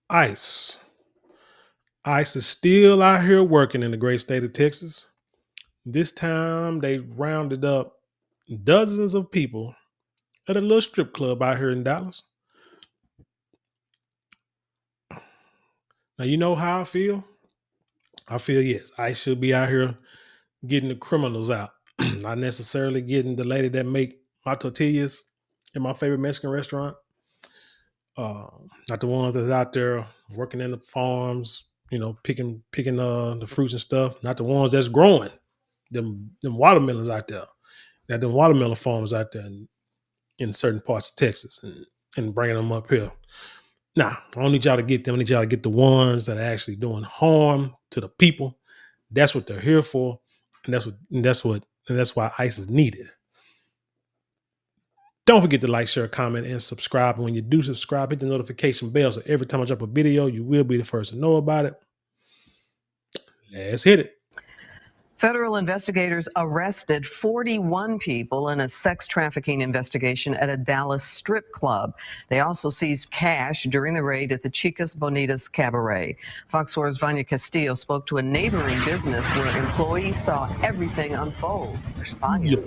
ICE. ICE is still out here working in the great state of Texas. This time they rounded up dozens of people at a little strip club out here in Dallas. Now, you know how I feel? I feel yes, ICE should be out here getting the criminals out, not necessarily getting the lady that make my tortillas in my favorite Mexican restaurant. Uh, Not the ones that's out there working in the farms, picking the fruits and stuff. Not the ones that's growing them watermelons out there. Got them watermelon farms out there in certain parts of Texas and bringing them up here. Nah, I don't need y'all to get them. I need y'all to get the ones that are actually doing harm to the people. That's what they're here for, and that's why ICE is needed. Don't forget to like, share, comment, and subscribe. And when you do subscribe, hit the notification bell so every time I drop a video, you will be the first to know about it. Let's hit it. Federal investigators arrested 41 people in a sex trafficking investigation at a Dallas strip club. They also seized cash during the raid at the Chicas Bonitas Cabaret. Fox 4's Vanya Castillo spoke to a neighboring business where employees saw everything unfold. Vanya.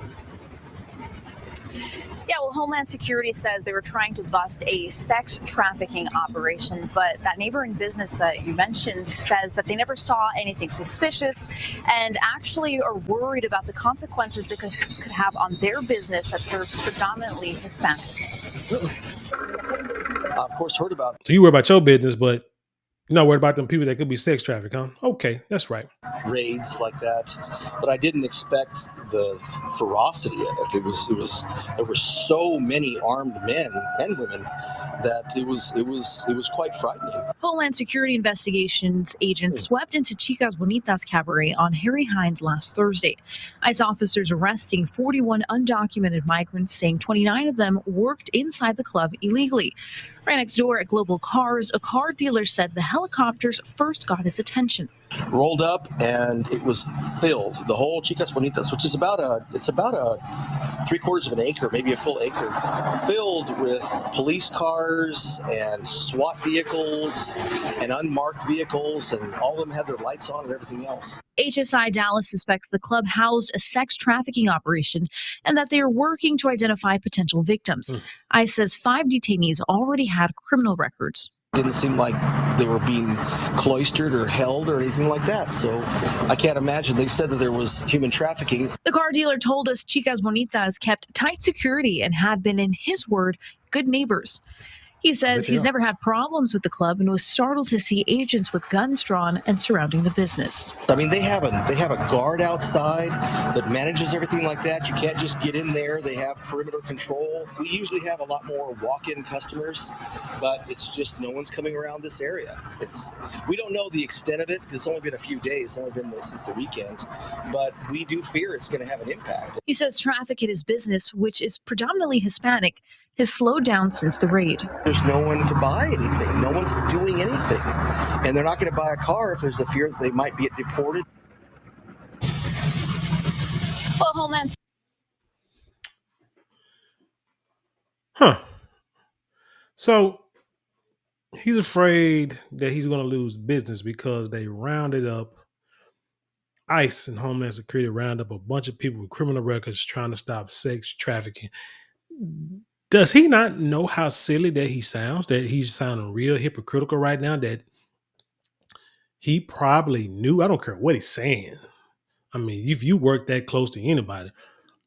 Yeah, well, Homeland Security says they were trying to bust a sex trafficking operation, but that neighboring business that you mentioned says that they never saw anything suspicious and actually are worried about the consequences that could have on their business that serves predominantly Hispanics. Of course, heard about it. So you worry about your business, but you're not worried about them people that could be sex trafficked, huh? Okay, that's right. Raids like that, but I didn't expect the ferocity of it. There were so many armed men and women that it was quite frightening. Homeland Security investigations agents swept into Chicas Bonitas Cabaret on Harry Hines last Thursday. ICE officers arresting 41 undocumented migrants, saying 29 of them worked inside the club illegally. Right next door at Global Cars, a car dealer said the helicopters first got his attention. Rolled up and it was filled. The whole Chicas Bonitas, which is about a 3/4 of an acre, maybe a full acre, filled with police cars and SWAT vehicles and unmarked vehicles, and all of them had their lights on and everything else. HSI Dallas suspects the club housed a sex trafficking operation and that they are working to identify potential victims. ICE says 5 detainees already had criminal records. Didn't seem like they were being cloistered or held or anything like that. So I can't imagine. They said that there was human trafficking. The car dealer told us Chicas Bonitas kept tight security and had been, in his word, good neighbors. He says he's never had problems with the club and was startled to see agents with guns drawn and surrounding the business. I mean, they have a guard outside that manages everything like that. You can't just get in there. They have perimeter control. We usually have a lot more walk-in customers, but it's just no one's coming around this area. We don't know the extent of it because it's only been a few days. It's only been since the weekend, but we do fear it's going to have an impact. He says traffic in his business, which is predominantly Hispanic, has slowed down since the raid. There's no one to buy anything. No one's doing anything. And they're not going to buy a car if there's a fear that they might be deported. Well, Homeland. So he's afraid that he's going to lose business because they rounded up ICE and Homeland Security round up a bunch of people with criminal records trying to stop sex trafficking. Does he not know how silly that he sounds? That he's sounding real hypocritical right now? That he probably knew. I don't care what he's saying. I mean, if you work that close to anybody,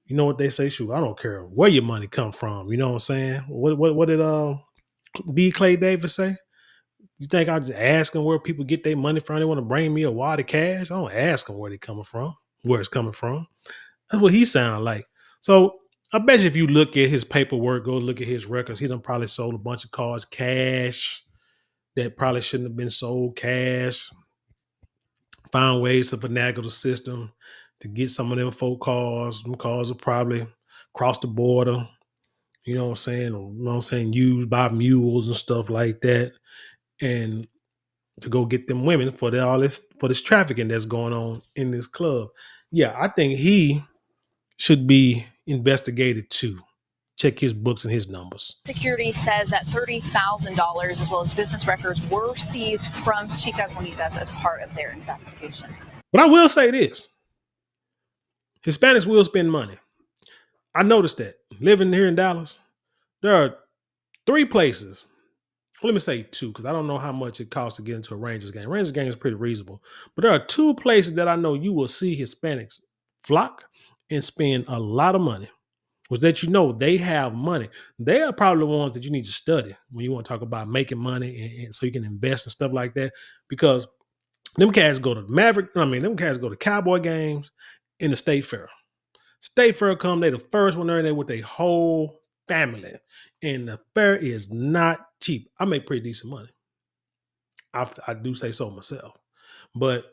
you know what they say. Shoot, I don't care where your money come from. You know what I'm saying? What did B. Clay Davis say? You think I just ask them where people get their money from? They want to bring me a wad of cash. I don't ask them where they coming from, where it's coming from. That's what he sound like. So I bet you if you look at his paperwork, go look at his records, he done probably sold a bunch of cars cash that probably shouldn't have been sold cash. Found ways to finagle the system to get some of them folk cars. Them cars are probably cross the border, you know what I'm saying, used by mules and stuff like that. And to go get them women for this trafficking that's going on in this club. Yeah, I think he should be investigated too, check his books and his numbers. Security says that $30,000 as well as business records were seized from Chicas Bonitas as part of their investigation. But I will say this. Hispanics will spend money. I noticed that. Living here in Dallas, there are 3 places. Let me say 2, because I don't know how much it costs to get into a Rangers game. Rangers game is pretty reasonable. But there are 2 places that I know you will see Hispanics flock and spend a lot of money. Was that they have money. They are probably the ones that you need to study when you want to talk about making money and so you can invest and stuff like that. Because them cats go to them cats go to Cowboy games in the State Fair. State Fair come, they the first one there with their whole family. And the fair is not cheap. I make pretty decent money. I do say so myself. But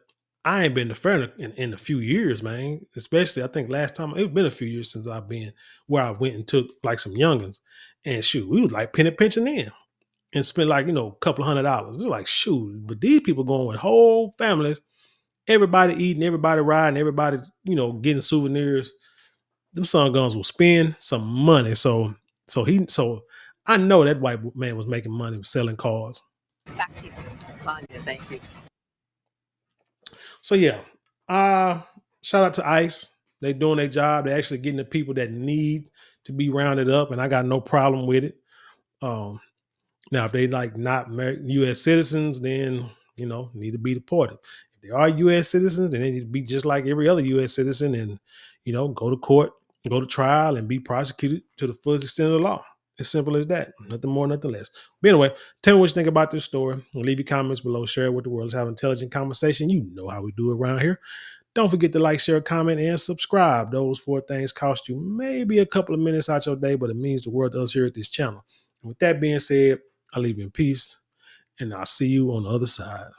I ain't been to fair in a few years, man. Especially, I think last time, it's been a few years since I've been where I went and took like some youngins. And shoot, we was like pinching in and spent like, a couple $100. It was like, shoot, but these people going with whole families, everybody eating, everybody riding, everybody, getting souvenirs. Them son guns will spend some money. So I know that white man was making money selling cars. Back to you. Vanya, thank you. So yeah, shout out to ICE. They doing their job. They're actually getting the people that need to be rounded up, and I got no problem with it. Now, if they like not U.S. citizens, then need to be deported. If they are U.S. citizens, then they need to be just like every other U.S. citizen, and go to court, go to trial, and be prosecuted to the fullest extent of the law. As simple as that. Nothing more, nothing less. But anyway, tell me what you think about this story. Leave your comments below. Share it with the world. Let's have an intelligent conversation. You know how we do it around here. Don't forget to like, share, comment, and subscribe. Those 4 things cost you maybe a couple of minutes out your day, but it means the world to us here at this channel. And with that being said, I'll leave you in peace, and I'll see you on the other side.